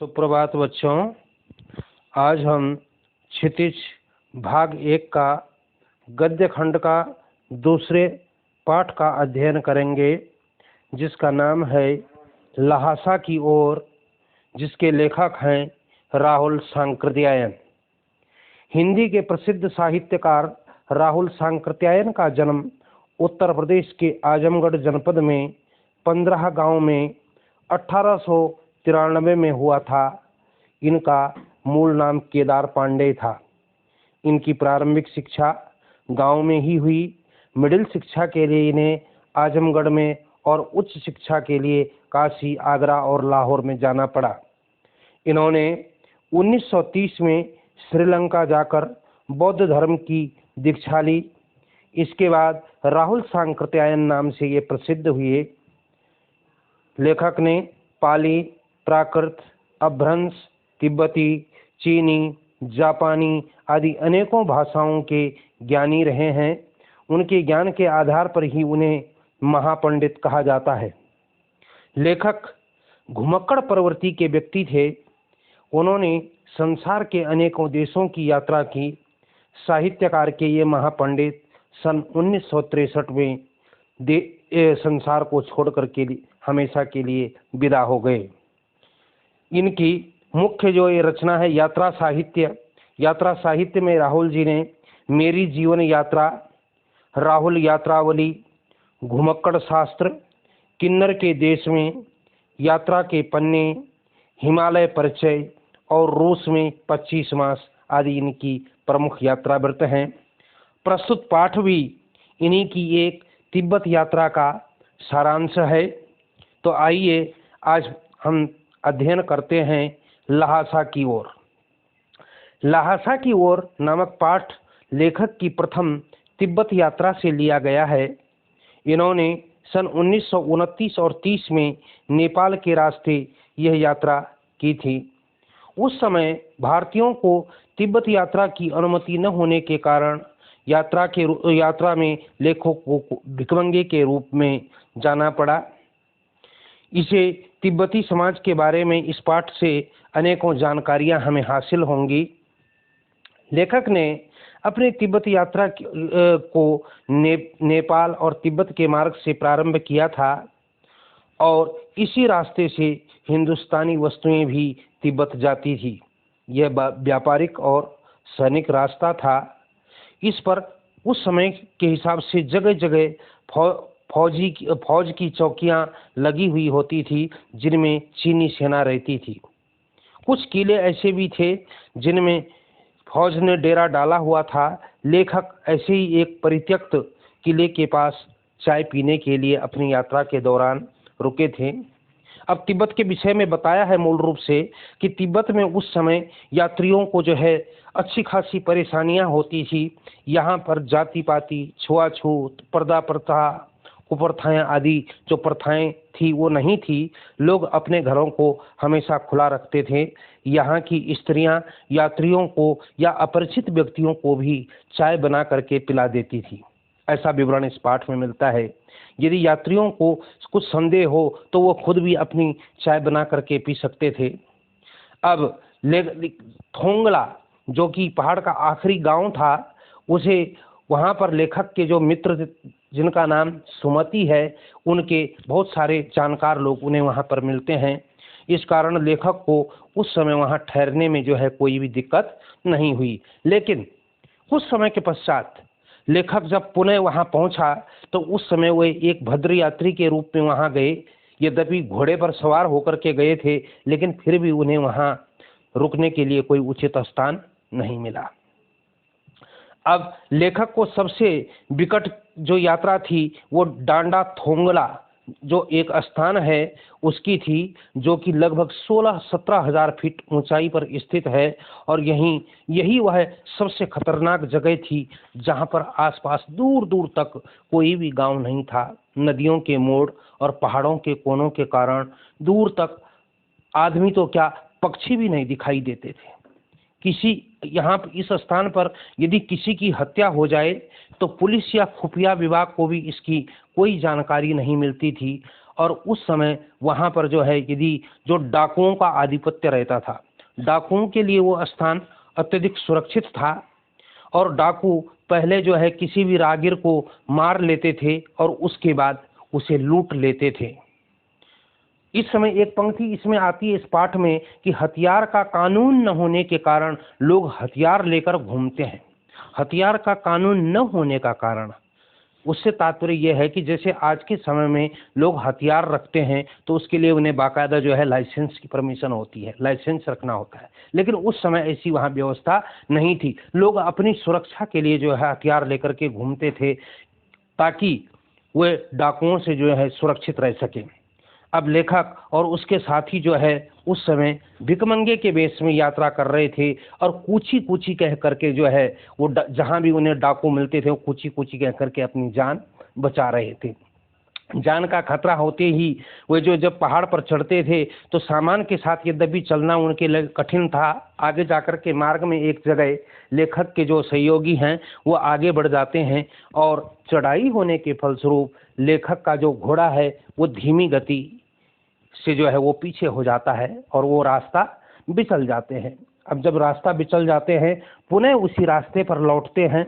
सुप्रभात बच्चों। आज हम क्षितिज भाग 1 का गद्य खंड का दूसरे पाठ का अध्ययन करेंगे, जिसका नाम है लहासा की ओर, जिसके लेखक हैं राहुल सांकृत्यायन। हिंदी के प्रसिद्ध साहित्यकार राहुल सांकृत्यायन का जन्म उत्तर प्रदेश के आजमगढ़ जनपद में 15 गांव में 1893 में हुआ था। इनका मूल नाम केदार पांडे था। इनकी प्रारंभिक शिक्षा गांव में ही हुई। मिडिल शिक्षा के लिए इन्हें आजमगढ़ में और उच्च शिक्षा के लिए काशी, आगरा और लाहौर में जाना पड़ा। इन्होंने 1930 में श्रीलंका जाकर बौद्ध धर्म की दीक्षा ली। इसके बाद राहुल सांकृत्यायन नाम से ये प्रसिद्ध हुए। लेखक ने पाली, प्राकृत, अपभ्रंश, तिब्बती, चीनी, जापानी आदि अनेकों भाषाओं के ज्ञानी रहे हैं। उनके ज्ञान के आधार पर ही उन्हें महापंडित कहा जाता है। लेखक घुमक्कड़ प्रवृत्ति के व्यक्ति थे। उन्होंने संसार के अनेकों देशों की यात्रा की। साहित्यकार के ये महापंडित सन 1963 में संसार को छोड़कर के लिए हमेशा के लिए विदा हो गए। इनकी मुख्य जो ये रचना है यात्रा साहित्य। यात्रा साहित्य में राहुल जी ने मेरी जीवन यात्रा, राहुल यात्रावली, घुमक्कड़ शास्त्र, किन्नर के देश में, यात्रा के पन्ने, हिमालय परिचय और रूस में 25 मास आदि इनकी प्रमुख यात्रा वृत्त हैं। प्रस्तुत पाठ भी इन्हीं की एक तिब्बत यात्रा का सारांश है। तो आइए आज हम अध्ययन करते हैं लहासा की ओर। लहासा की ओर नामक पाठ लेखक की प्रथम तिब्बत यात्रा से लिया गया है। इन्होंने सन 1929 और 30 में नेपाल के रास्ते यह यात्रा की थी। उस समय भारतीयों को तिब्बत यात्रा की अनुमति न होने के कारण यात्रा में लेखकों को भिखमंगे के रूप में जाना पड़ा। इसे तिब्बती समाज के बारे में इस पाठ से अनेकों जानकारियां हमें हासिल होंगी। लेखक ने अपनी तिब्बत यात्रा को नेपाल और तिब्बत के मार्ग से प्रारंभ किया था और इसी रास्ते से हिंदुस्तानी वस्तुएं भी तिब्बत जाती थी। यह व्यापारिक और सैनिक रास्ता था। इस पर उस समय के हिसाब से जगह जगह फौज की चौकियां लगी हुई होती थी, जिनमें चीनी सेना रहती थी। कुछ किले ऐसे भी थे जिनमें फौज ने डेरा डाला हुआ था। लेखक ऐसे ही एक परित्यक्त किले के पास चाय पीने के लिए अपनी यात्रा के दौरान रुके थे। अब तिब्बत के विषय में बताया है मूल रूप से कि तिब्बत में उस समय यात्रियों को जो है अच्छी खासी परेशानियां होती थी। यहाँ पर जाति पाति, छुआछूत, पर्दा प्रथा, कुप्रथाएं आदि जो प्रथाएं थी वो नहीं थी। लोग अपने घरों को हमेशा खुला रखते थे। यहाँ की स्त्रियां यात्रियों को या अपरिचित व्यक्तियों को भी चाय बना करके पिला देती थी। ऐसा विवरण इस पाठ में मिलता है। यदि यात्रियों को कुछ संदेह हो तो वो खुद भी अपनी चाय बना करके पी सकते थे। अब थोंगला, जो कि पहाड़ का आखिरी गांव था, उसे वहां पर लेखक के जो मित्र जिनका नाम सुमति है, उनके बहुत सारे जानकार लोग उन्हें वहां पर मिलते हैं। इस कारण लेखक को उस समय वहां ठहरने में जो है कोई भी दिक्कत नहीं हुई। लेकिन कुछ समय के पश्चात लेखक जब पुनः वहां पहुंचा तो उस समय वे एक भद्र यात्री के रूप में वहां गए। यद्यपि घोड़े पर सवार होकर के गए थे, लेकिन फिर भी उन्हें वहां रुकने के लिए कोई उचित स्थान नहीं मिला। अब लेखक को सबसे विकट जो यात्रा थी वो डांडा थोंगला जो एक स्थान है उसकी थी, जो कि लगभग 16-17 हजार फीट ऊंचाई पर स्थित है। और यही वह सबसे खतरनाक जगह थी जहां पर आसपास दूर दूर तक कोई भी गांव नहीं था। नदियों के मोड़ और पहाड़ों के कोनों के कारण दूर तक आदमी तो क्या, पक्षी भी नहीं दिखाई देते थे। इस स्थान पर यदि किसी की हत्या हो जाए तो पुलिस या खुफिया विभाग को भी इसकी कोई जानकारी नहीं मिलती थी। और उस समय वहाँ पर जो है यदि जो डाकुओं का आधिपत्य रहता था, डाकुओं के लिए वो स्थान अत्यधिक सुरक्षित था और डाकू पहले जो है किसी भी राहगीर को मार लेते थे और उसके बाद उसे लूट लेते थे। इस समय एक पंक्ति इसमें आती है इस पाठ में कि हथियार का कानून न होने के कारण लोग हथियार लेकर घूमते हैं। हथियार का कानून न होने का कारण, उससे तात्पर्य यह है कि जैसे आज के समय में लोग हथियार रखते हैं तो उसके लिए उन्हें बाकायदा जो है लाइसेंस की परमिशन होती है, लाइसेंस रखना होता है, लेकिन उस समय ऐसी वहाँ व्यवस्था नहीं थी। लोग अपनी सुरक्षा के लिए जो है हथियार लेकर के घूमते थे ताकि वे डाकुओं से जो है सुरक्षित रह सकें। अब लेखक और उसके साथी जो है उस समय भिकमंगे के वेश में यात्रा कर रहे थे और कूची कूची कह करके जो है वो जहाँ भी उन्हें डाकू मिलते थे वो कूची कूची कह करके अपनी जान बचा रहे थे। जान का खतरा होते ही वे जो जब पहाड़ पर चढ़ते थे तो सामान के साथ यद्यपि चलना उनके लिए कठिन था। आगे जाकर के मार्ग में एक जगह लेखक के जो सहयोगी हैं वो आगे बढ़ जाते हैं और चढ़ाई होने के फलस्वरूप लेखक का जो घोड़ा है वो धीमी गति से जो है वो पीछे हो जाता है और वो रास्ता बिचल जाते हैं। अब जब रास्ता बिचल जाते हैं पुनः उसी रास्ते पर लौटते हैं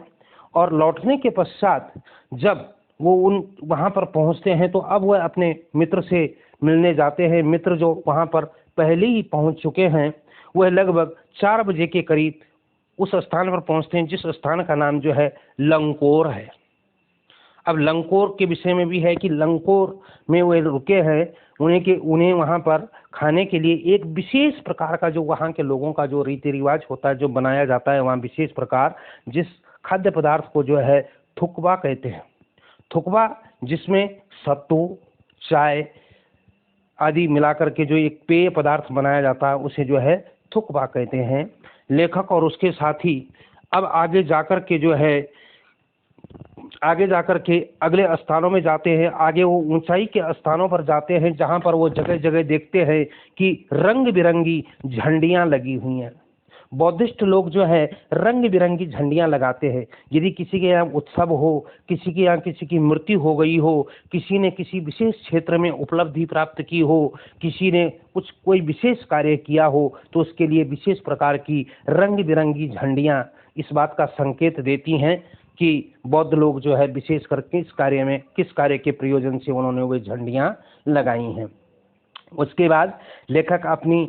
और लौटने के पश्चात जब वो वहाँ पर पहुँचते हैं तो अब वह अपने मित्र से मिलने जाते हैं। मित्र जो वहाँ पर पहले ही पहुँच चुके हैं वह लगभग 4 बजे के करीब उस स्थान पर पहुँचते हैं जिस स्थान का नाम जो है लंकोर है। अब लंकोर के विषय में भी है कि लंकोर में वे रुके हैं, उन्हें वहाँ पर खाने के लिए एक विशेष प्रकार का जो वहाँ के लोगों का जो रीति रिवाज होता है जो बनाया जाता है वहाँ विशेष प्रकार, जिस खाद्य पदार्थ को जो है थुकवा कहते हैं। थुकवा जिसमें सत्तू चाय आदि मिलाकर के जो एक पेय पदार्थ बनाया जाता है उसे जो है थुकवा कहते हैं। लेखक और उसके साथी अब आगे जाकर के अगले स्थानों में जाते हैं। आगे वो ऊंचाई के स्थानों पर जाते हैं जहां पर वो जगह जगह देखते हैं कि रंग बिरंगी झंडियां लगी हुई हैं। बौद्धिस्ट लोग जो है रंग बिरंगी झंडियां लगाते हैं। यदि किसी के यहाँ उत्सव हो, किसी के यहाँ किसी की मृत्यु हो गई हो, किसी ने किसी विशेष क्षेत्र में उपलब्धि प्राप्त की हो, किसी ने कोई विशेष कार्य किया हो तो उसके लिए विशेष प्रकार की रंग बिरंगी झंडियां इस बात का संकेत देती हैं कि बौद्ध लोग जो है विशेष करके किस कार्य के प्रयोजन से उन्होंने वो झंडियां लगाई हैं। उसके बाद लेखक अपनी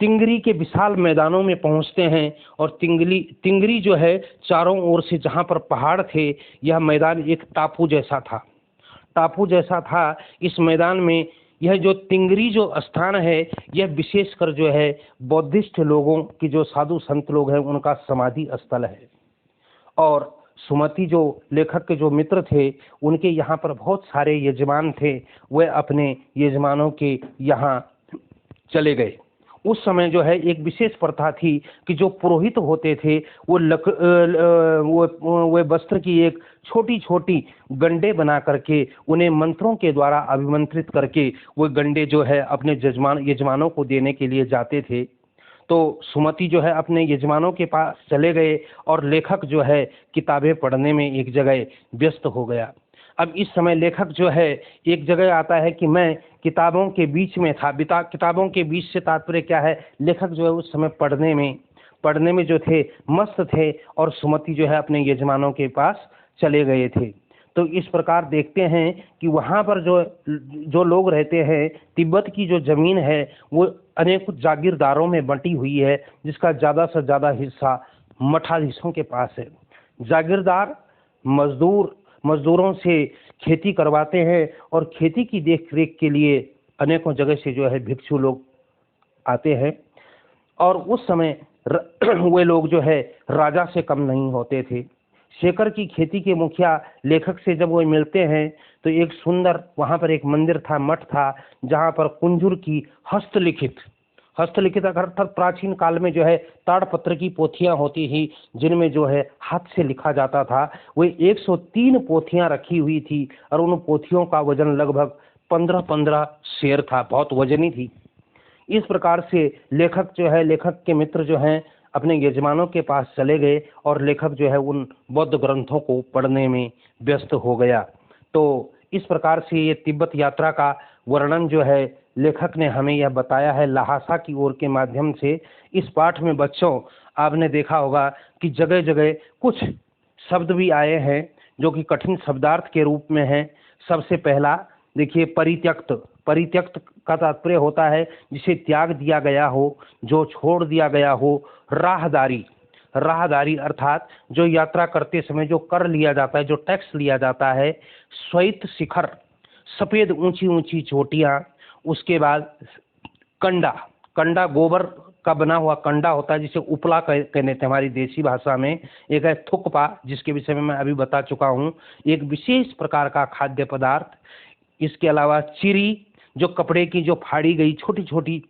तिंगरी के विशाल मैदानों में पहुंचते हैं और तिंगरी जो है चारों ओर से जहां पर पहाड़ थे यह मैदान एक टापू जैसा था। इस मैदान में यह जो तिंगरी जो स्थान है यह विशेषकर जो है बौद्धिस्ट लोगों की जो साधु संत लोग हैं उनका समाधि स्थल है। और सुमति जो लेखक के जो मित्र थे उनके यहाँ पर बहुत सारे यजमान थे, वे अपने यजमानों के यहाँ चले गए। उस समय जो है एक विशेष प्रथा थी कि जो पुरोहित होते थे वो वस्त्र की एक छोटी छोटी गंडे बना करके उन्हें मंत्रों के द्वारा अभिमंत्रित करके वो गंडे जो है अपने यजमानों को देने के लिए जाते थे। तो सुमति जो है अपने यजमानों के पास चले गए और लेखक जो है किताबें पढ़ने में एक जगह व्यस्त हो गया। अब इस समय लेखक जो है एक जगह आता है कि मैं किताबों के बीच में था। किताबों के बीच से तात्पर्य क्या है, लेखक जो है उस समय पढ़ने में जो थे मस्त थे और सुमति जो है अपने यजमानों के पास चले गए थे। तो इस प्रकार देखते हैं कि वहाँ पर जो लोग रहते हैं, तिब्बत की जो जमीन है वो अनेक जागीरदारों में बंटी हुई है जिसका ज़्यादा से ज़्यादा हिस्सा मठाधीशों के पास है। जागीरदार मजदूरों से खेती करवाते हैं और खेती की देखरेख के लिए अनेकों जगह से जो है भिक्षु लोग आते हैं। और उस समय वे लोग जो है राजा से कम नहीं होते थे। शेखर की खेती के मुखिया लेखक से जब वो मिलते हैं तो एक सुंदर वहाँ पर एक मंदिर था, मठ था, जहाँ पर कुंजुर की हस्तलिखित अर्थात प्राचीन काल में जो है ताड़पत्र की पोथियां होती थी जिनमें जो है हाथ से लिखा जाता था। वो 103 पोथियां रखी हुई थी और उन पोथियों का वजन लगभग 15-15 शेर था, बहुत वजनी थी। इस प्रकार से लेखक के मित्र जो हैं अपने यजमानों के पास चले गए और लेखक जो है उन बौद्ध ग्रंथों को पढ़ने में व्यस्त हो गया। तो इस प्रकार से ये तिब्बत यात्रा का वर्णन जो है लेखक ने हमें यह बताया है ल्हासा की ओर के माध्यम से। इस पाठ में बच्चों आपने देखा होगा कि जगह जगह कुछ शब्द भी आए हैं जो कि कठिन शब्दार्थ के रूप में हैं। सबसे पहला देखिए परित्यक्त। परित्यक्त का तात्पर्य होता है जिसे त्याग दिया गया हो, जो छोड़ दिया गया हो। राहदारी। राहदारी अर्थात जो यात्रा करते समय जो कर लिया जाता है, जो टैक्स लिया जाता है। श्वेत शिखर, सफ़ेद ऊंची ऊंची चोटियाँ। उसके बाद कंडा। कंडा गोबर का बना हुआ कंडा होता है जिसे उपला कहते थे हमारी देसी भाषा में। एक है थुक्पा जिसके विषय में मैं अभी बता चुका हूँ, एक विशेष प्रकार का खाद्य पदार्थ। इसके अलावा चिरी, जो कपड़े की जो फाड़ी गई छोटी छोटी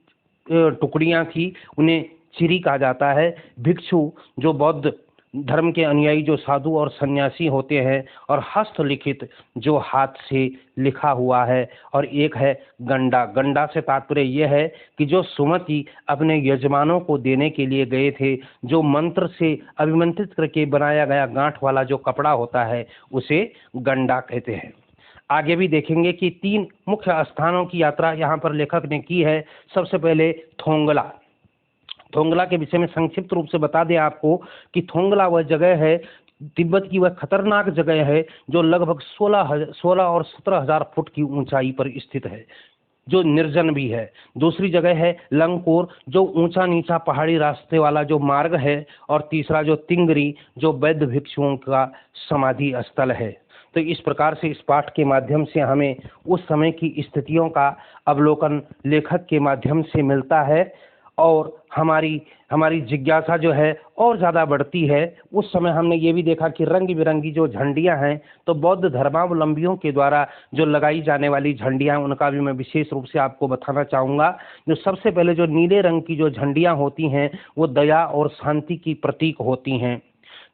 टुकड़ियाँ थी उन्हें चिरी कहा जाता है। भिक्षु, जो बौद्ध धर्म के अनुयायी जो साधु और सन्यासी होते हैं। और हस्तलिखित, जो हाथ से लिखा हुआ है। और एक है गंडा। गंडा से तात्पर्य यह है कि जो सुमति अपने यजमानों को देने के लिए गए थे, जो मंत्र से अभिमंत्रित करके बनाया गया गांठ वाला जो कपड़ा होता है उसे गंडा कहते हैं। आगे भी देखेंगे कि 3 मुख्य स्थानों की यात्रा यहाँ पर लेखक ने की है। सबसे पहले थोंगला। थोंगला के विषय में संक्षिप्त रूप से बता दें आपको कि थोंगला वह जगह है, तिब्बत की वह खतरनाक जगह है जो लगभग 16 और 17,000 फुट की ऊंचाई पर स्थित है, जो निर्जन भी है। दूसरी जगह है लंगकोर, जो ऊंचा नीचा पहाड़ी रास्ते वाला जो मार्ग है। और तीसरा जो तिंगरी, जो बौद्ध भिक्षुओं का समाधि स्थल है। तो इस प्रकार से इस पाठ के माध्यम से हमें उस समय की स्थितियों का अवलोकन लेखक के माध्यम से मिलता है और हमारी जिज्ञासा जो है और ज़्यादा बढ़ती है। उस समय हमने ये भी देखा कि रंग बिरंगी जो झंडियां हैं, तो बौद्ध धर्मावलंबियों के द्वारा जो लगाई जाने वाली झंडियां, उनका भी मैं विशेष रूप से आपको बताना चाहूँगा। जो सबसे पहले जो नीले रंग की जो झंडियां होती हैं वो दया और शांति की प्रतीक होती हैं।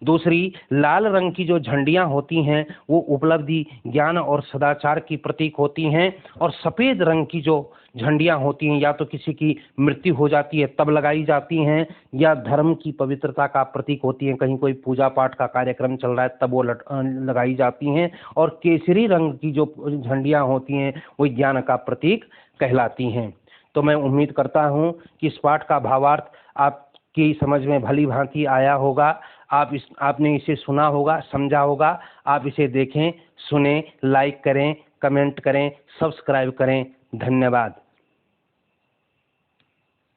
दूसरी लाल रंग की जो झंडियां होती हैं वो उपलब्धि, ज्ञान और सदाचार की प्रतीक होती हैं। और सफ़ेद रंग की जो झंडियां होती हैं या तो किसी की मृत्यु हो जाती है तब लगाई जाती हैं, या धर्म की पवित्रता का प्रतीक होती हैं, कहीं कोई पूजा पाठ का कार्यक्रम चल रहा है तब वो लगाई जाती हैं। और केसरी रंग की जो झंडियां होती हैं वो ज्ञान का प्रतीक कहलाती हैं। तो मैं उम्मीद करता हूँ कि इस पाठ का भावार्थ आपकी समझ में भली भांति आया होगा। आपने इसे सुना होगा, समझा होगा। आप इसे देखें, सुने, लाइक करें, कमेंट करें, सब्सक्राइब करें। धन्यवाद।